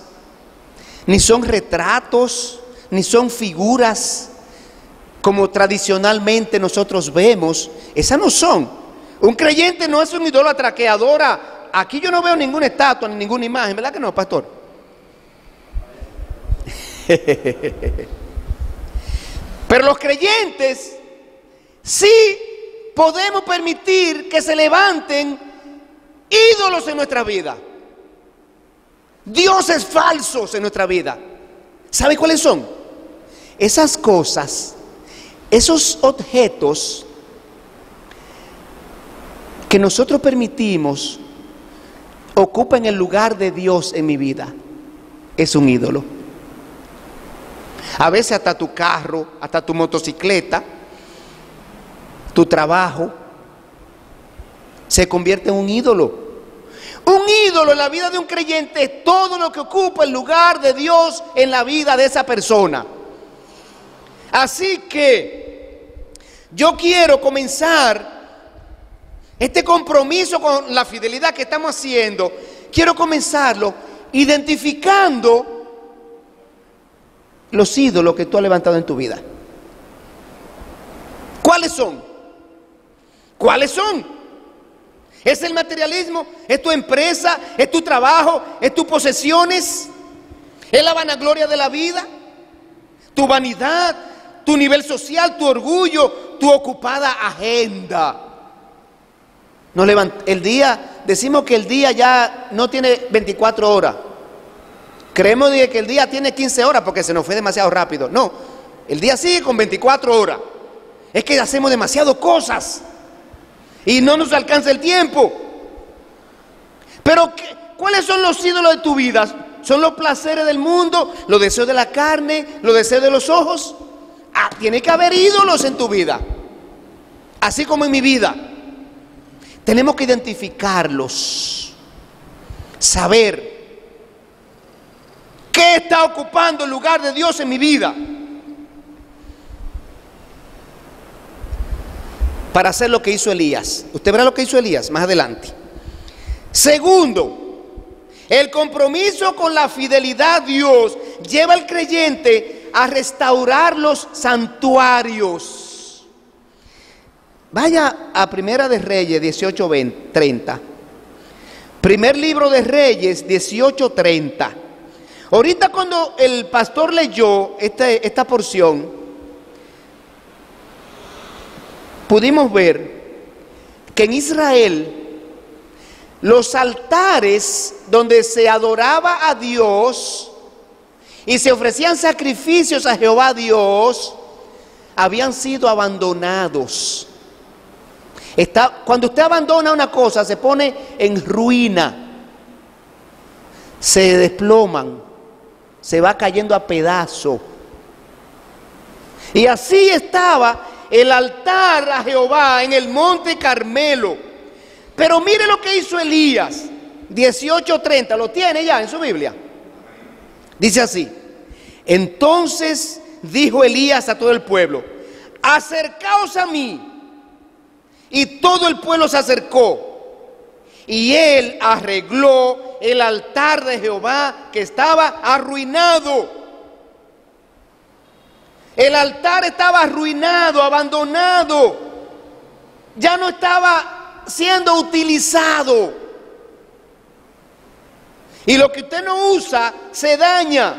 ni son retratos, ni son figuras como tradicionalmente nosotros vemos. Esas no son. Un creyente no es un idólatra que adora. Aquí yo no veo ninguna estatua ni ninguna imagen, ¿verdad que no, pastor? Pero los creyentes sí podemos permitir que se levanten ídolos en nuestra vida, dioses falsos en nuestra vida. ¿Sabe cuáles son? Esas cosas, esos objetos que nosotros permitimos ocupen el lugar de Dios en mi vida, es un ídolo. A veces hasta tu carro, hasta tu motocicleta, tu trabajo, se convierte en un ídolo. Un ídolo en la vida de un creyente es todo lo que ocupa el lugar de Dios en la vida de esa persona. Así que yo quiero comenzar este compromiso con la fidelidad que estamos haciendo. Quiero comenzarlo identificando los ídolos que tú has levantado en tu vida. ¿Cuáles son? ¿Cuáles son? ¿Es el materialismo? ¿Es tu empresa? ¿Es tu trabajo? ¿Es tus posesiones? ¿Es la vanagloria de la vida? ¿Tu vanidad? ¿Tu nivel social? ¿Tu orgullo? ¿Tu ocupada agenda? Decimos que el día ya no tiene 24 horas. Creemos que el día tiene 15 horas porque se nos fue demasiado rápido. No, el día sigue con 24 horas. Es que hacemos demasiadas cosas y no nos alcanza el tiempo. Pero ¿cuáles son los ídolos de tu vida? ¿Son los placeres del mundo, los deseos de la carne, los deseos de los ojos? Tiene que haber ídolos en tu vida, así como en mi vida. Tenemos que identificarlos, saber qué está ocupando el lugar de Dios en mi vida, para hacer lo que hizo Elías. Usted verá lo que hizo Elías más adelante. Segundo, el compromiso con la fidelidad a Dios lleva al creyente a restaurar los santuarios. Vaya a Primera de Reyes 18:30. Primer libro de Reyes 18:30. Ahorita cuando el pastor leyó esta porción, pudimos ver que en Israel los altares donde se adoraba a Dios y se ofrecían sacrificios a Jehová Dios habían sido abandonados. Cuando usted abandona una cosa, se pone en ruina, se desploman, se va cayendo a pedazos. Y así estaba el altar a Jehová en el monte Carmelo. Pero mire lo que hizo Elías, 18:30, ¿lo tiene ya en su Biblia? Dice así: entonces dijo Elías a todo el pueblo: acercaos a mí. Y todo el pueblo se acercó, y él arregló el altar de Jehová que estaba arruinado. El altar estaba arruinado, abandonado, ya no estaba siendo utilizado, y lo que usted no usa se daña.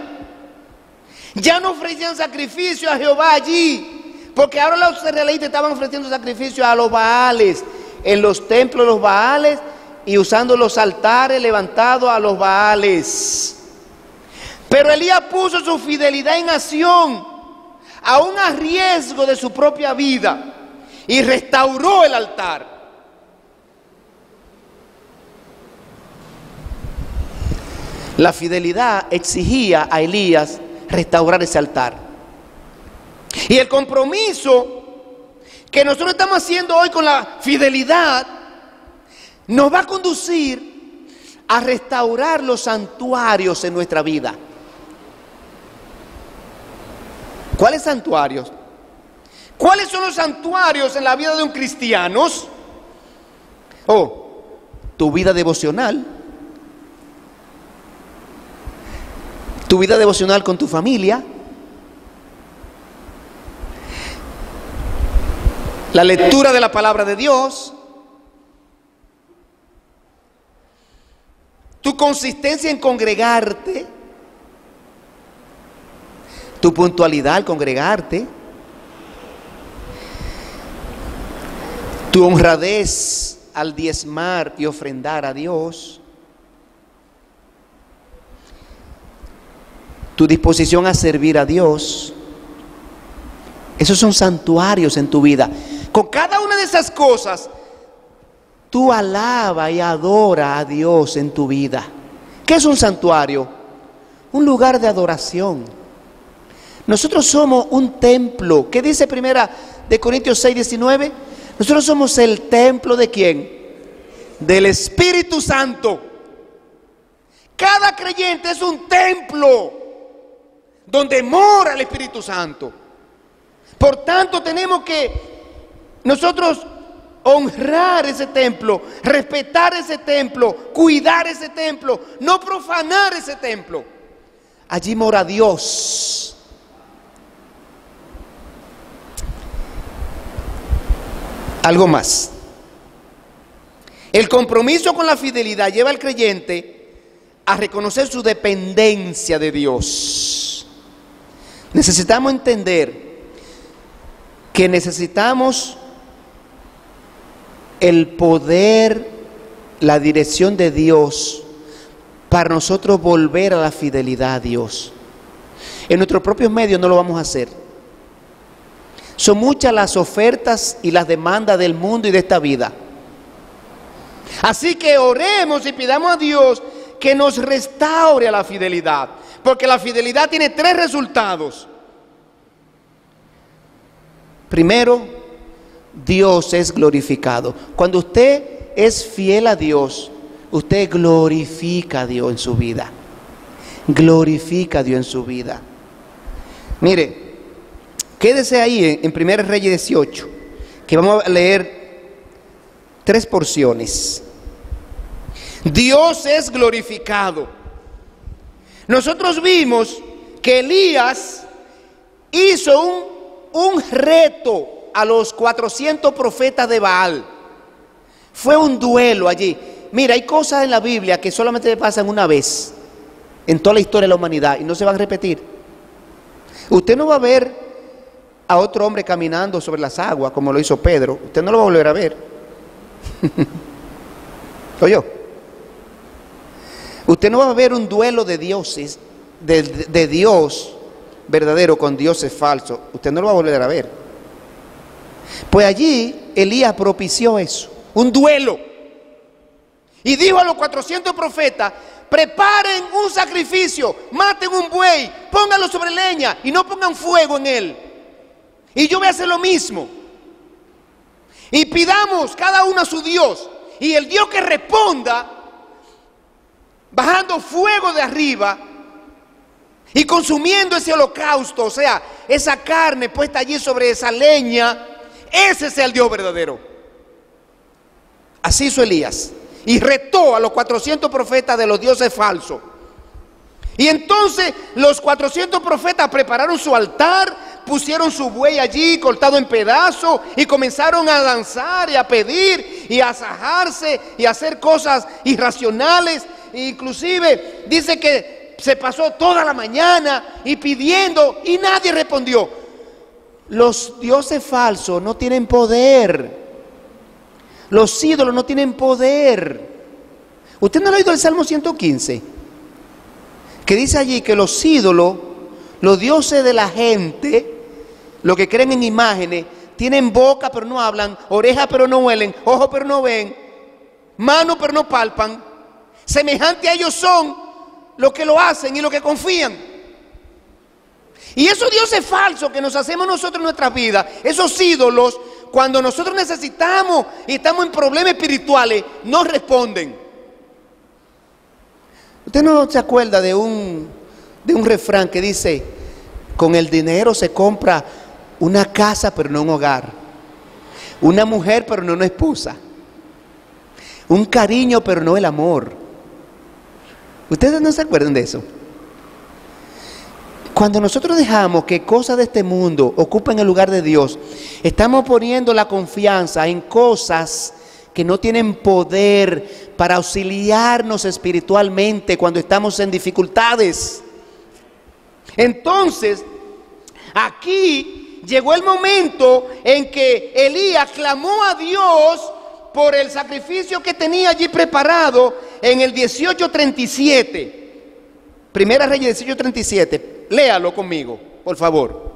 Ya no ofrecían sacrificio a Jehová allí, porque ahora los israelitas estaban ofreciendo sacrificio a los Baales, en los templos de los Baales, y usando los altares levantados a los Baales. Pero Elías puso su fidelidad en acción, aún a riesgo de su propia vida, y restauró el altar. La fidelidad exigía a Elías restaurar ese altar. Y el compromiso que nosotros estamos haciendo hoy con la fidelidad nos va a conducir a restaurar los santuarios en nuestra vida. ¿Cuáles santuarios? ¿Cuáles son los santuarios en la vida de un cristiano? Tu vida devocional. Tu vida devocional con tu familia. La lectura de la palabra de Dios. Tu consistencia en congregarte. Tu puntualidad al congregarte. Tu honradez al diezmar y ofrendar a Dios. Tu disposición a servir a Dios. Esos son santuarios en tu vida. Con cada una de esas cosas, tú alaba y adora a Dios en tu vida. ¿Qué es un santuario? Un lugar de adoración. Nosotros somos un templo. ¿Qué dice Primera de Corintios 6:19? Nosotros somos el templo ¿de quién? Del Espíritu Santo. Cada creyente es un templo donde mora el Espíritu Santo. Por tanto, tenemos que nosotros honrar ese templo, respetar ese templo, cuidar ese templo, no profanar ese templo. Allí mora Dios. Algo más. El compromiso con la fidelidad lleva al creyente a reconocer su dependencia de Dios. Necesitamos entender que necesitamos el poder, la dirección de Dios para nosotros volver a la fidelidad a Dios. En nuestros propios medios no lo vamos a hacer. Son muchas las ofertas y las demandas del mundo y de esta vida. Así que oremos y pidamos a Dios que nos restaure a la fidelidad, porque la fidelidad tiene 3 resultados. Primero, Dios es glorificado. Cuando usted es fiel a Dios, usted glorifica a Dios en su vida. Glorifica a Dios en su vida. Mire, quédese ahí en 1 Reyes 18, que vamos a leer 3 porciones. Dios es glorificado. Nosotros vimos que Elías hizo un reto a los 400 profetas de Baal. Fue un duelo allí. Mira, hay cosas en la Biblia que solamente pasan una vez en toda la historia de la humanidad y no se van a repetir. Usted no va a ver a otro hombre caminando sobre las aguas como lo hizo Pedro. Usted no lo va a volver a ver. ¿Oyó? Usted no va a ver un duelo de dioses, de Dios verdadero con dioses falsos. Usted no lo va a volver a ver. Pues allí Elías propició eso, un duelo. Y dijo a los 400 profetas: preparen un sacrificio, maten un buey, pónganlo sobre leña y no pongan fuego en él. Y yo voy a hacer lo mismo. Y pidamos cada uno a su Dios. Y el Dios que responda, bajando fuego de arriba y consumiendo ese holocausto, o sea, esa carne puesta allí sobre esa leña, ese sea el Dios verdadero. Así hizo Elías. Y retó a los 400 profetas de los dioses falsos. Y entonces los 400 profetas prepararon su altar, pusieron su buey allí cortado en pedazos y comenzaron a danzar y a pedir y a asajarse y a hacer cosas irracionales. Inclusive dice que se pasó toda la mañana y pidiendo y nadie respondió. Los dioses falsos no tienen poder. Los ídolos no tienen poder. ¿Usted no ha oído el Salmo 115? Que dice allí que los ídolos, los dioses de la gente, los que creen en imágenes, tienen boca pero no hablan, orejas pero no huelen, ojos pero no ven, manos pero no palpan. Semejante a ellos son los que lo hacen y los que confían. Y esos dioses falsos que nos hacemos nosotros en nuestras vidas, esos ídolos, cuando nosotros necesitamos y estamos en problemas espirituales, no responden. ¿Usted no se acuerda de un refrán que dice: con el dinero se compra una casa pero no un hogar, una mujer pero no una esposa, un cariño pero no el amor? ¿Ustedes no se acuerdan de eso? Cuando nosotros dejamos que cosas de este mundo ocupen el lugar de Dios, estamos poniendo la confianza en cosas que no tienen poder para auxiliarnos espiritualmente cuando estamos en dificultades. Entonces, aquí llegó el momento en que Elías clamó a Dios por el sacrificio que tenía allí preparado en el 18:37. Primera Reyes 18:37. Léalo conmigo, por favor.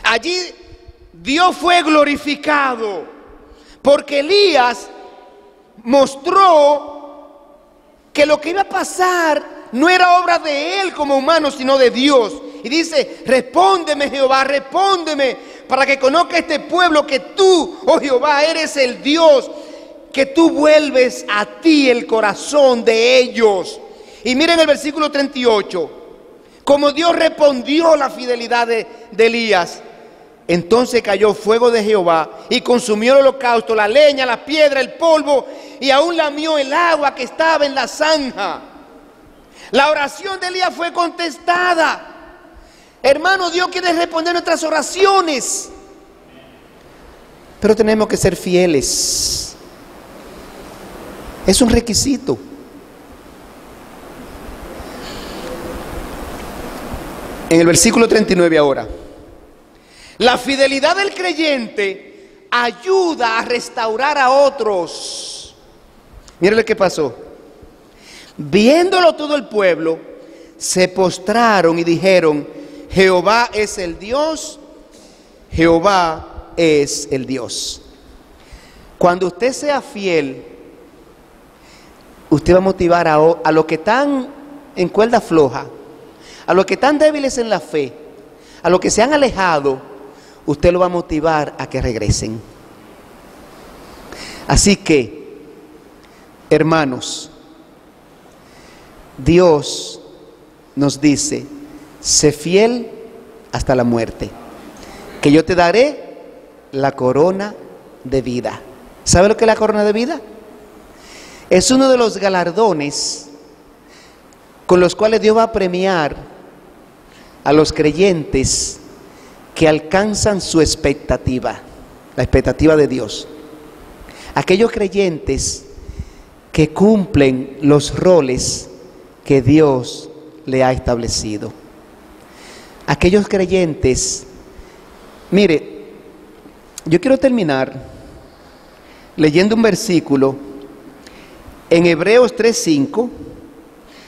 Allí Dios fue glorificado porque Elías mostró que lo que iba a pasar no era obra de él como humano, sino de Dios. Y dice: respóndeme, Jehová, respóndeme, para que conozca este pueblo que tú, oh Jehová, eres el Dios, que tú vuelves a ti el corazón de ellos. Y miren el versículo 38. Como Dios respondió la fidelidad de Elías, entonces cayó fuego de Jehová y consumió el holocausto, la leña, la piedra, el polvo, y aún lamió el agua que estaba en la zanja. La oración de Elías fue contestada. Hermano, Dios quiere responder nuestras oraciones, pero tenemos que ser fieles. Es un requisito. En el versículo 39 ahora. La fidelidad del creyente ayuda a restaurar a otros. Miren lo que pasó. Viéndolo todo el pueblo, se postraron y dijeron: Jehová es el Dios, Jehová es el Dios. Cuando usted sea fiel usted va a motivar a los que están en cuerda floja, a los que están débiles en la fe, a los que se han alejado, usted lo va a motivar a que regresen. Así que, hermanos, Dios nos dice: sé fiel hasta la muerte, que yo te daré la corona de vida. ¿Sabe lo que es la corona de vida? Es uno de los galardones con los cuales Dios va a premiar a los creyentes que alcanzan su expectativa, la expectativa de Dios. Aquellos creyentes que cumplen los roles que Dios le ha establecido. Aquellos creyentes, mire, yo quiero terminar leyendo un versículo en Hebreos 3:5,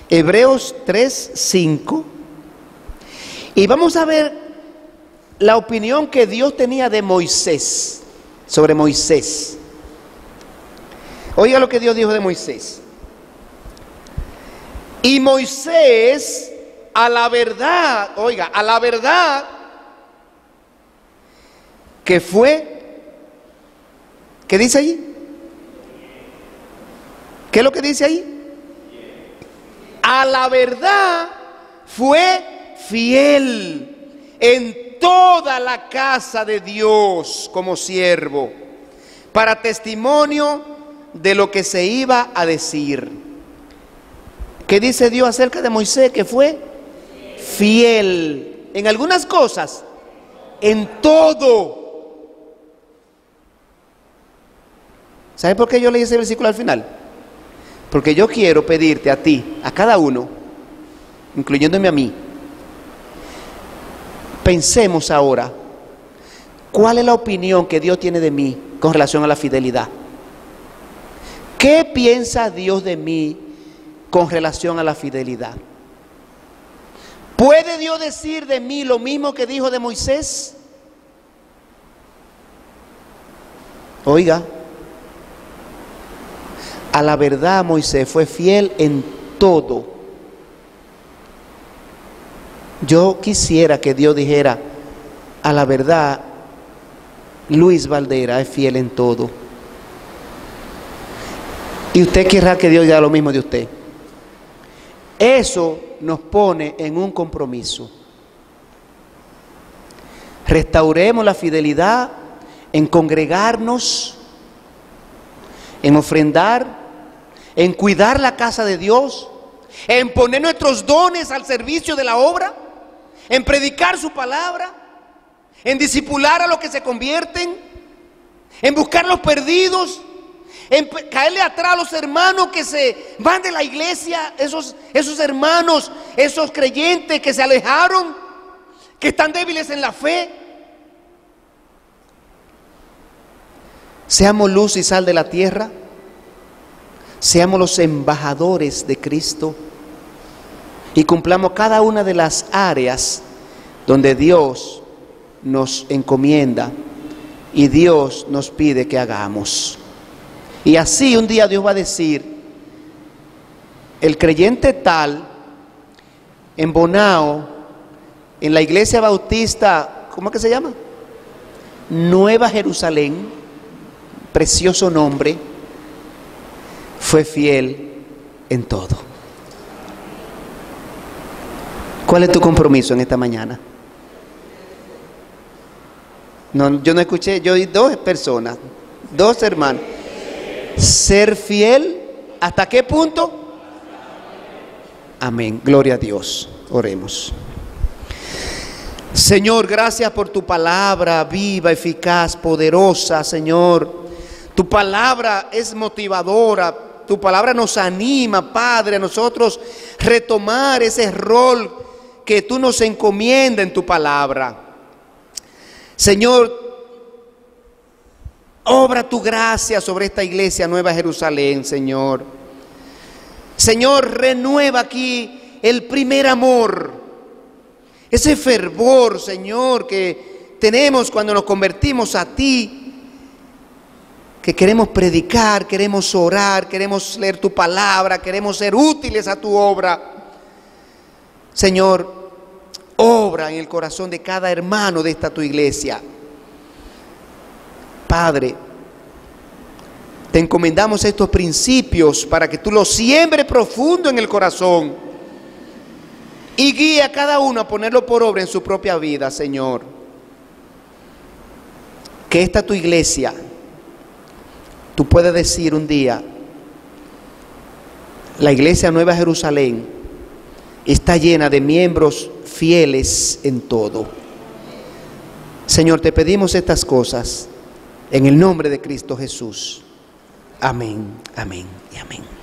Hebreos 3:5, y vamos a ver la opinión que Dios tenía de Moisés, sobre Moisés. Oiga lo que Dios dijo de Moisés. Y Moisés, a la verdad, oiga, a la verdad que fue, ¿qué dice ahí? ¿Qué es lo que dice ahí? A la verdad fue fiel en toda la casa de Dios como siervo, para testimonio de lo que se iba a decir. ¿Qué dice Dios acerca de Moisés? Que fue fiel en algunas cosas, en todo. ¿Sabe por qué yo leí ese versículo al final? Porque yo quiero pedirte a ti, a cada uno, incluyéndome a mí, pensemos ahora, ¿cuál es la opinión que Dios tiene de mí con relación a la fidelidad? ¿Qué piensa Dios de mí con relación a la fidelidad? ¿Puede Dios decir de mí lo mismo que dijo de Moisés? Oiga, a la verdad Moisés fue fiel en todo. Yo quisiera que Dios dijera: a la verdad Luis Valdera es fiel en todo. Y usted querrá que Dios diga lo mismo de usted. Eso nos pone en un compromiso. Restauremos la fidelidad en congregarnos, en ofrendar, en cuidar la casa de Dios, en poner nuestros dones al servicio de la obra, en predicar su palabra, en discipular a los que se convierten, en buscar los perdidos, en caerle atrás a los hermanos que se van de la iglesia, esos hermanos, esos creyentes que se alejaron, que están débiles en la fe. Seamos luz y sal de la tierra, seamos los embajadores de Cristo y cumplamos cada una de las áreas donde Dios nos encomienda y Dios nos pide que hagamos. Y así un día Dios va a decir: el creyente tal, en Bonao, en la iglesia bautista, ¿cómo es que se llama? Nueva Jerusalén, precioso nombre, fue fiel en todo. ¿Cuál es tu compromiso en esta mañana? No, yo no escuché, yo oí dos personas, dos hermanos. Ser fiel, ¿hasta qué punto? Amén, gloria a Dios. Oremos. Señor, gracias por tu palabra viva, eficaz, poderosa, Señor. Tu palabra es motivadora, tu palabra nos anima, Padre, a nosotros retomar ese rol que tú nos encomiendas en tu palabra. Señor, obra tu gracia sobre esta iglesia Nueva Jerusalén, Señor. Señor, renueva aquí el primer amor, ese fervor, Señor, que tenemos cuando nos convertimos a ti. que queremos predicar, queremos orar, queremos leer tu palabra, queremos ser útiles a tu obra. Señor, obra en el corazón de cada hermano de esta tu iglesia. Padre, te encomendamos estos principios para que tú los siembres profundo en el corazón y guíe a cada uno a ponerlo por obra en su propia vida, Señor. Que esta tu iglesia, tú puedes decir un día, la iglesia Nueva Jerusalén está llena de miembros fieles en todo. Señor, te pedimos estas cosas en el nombre de Cristo Jesús. Amén, amén y amén.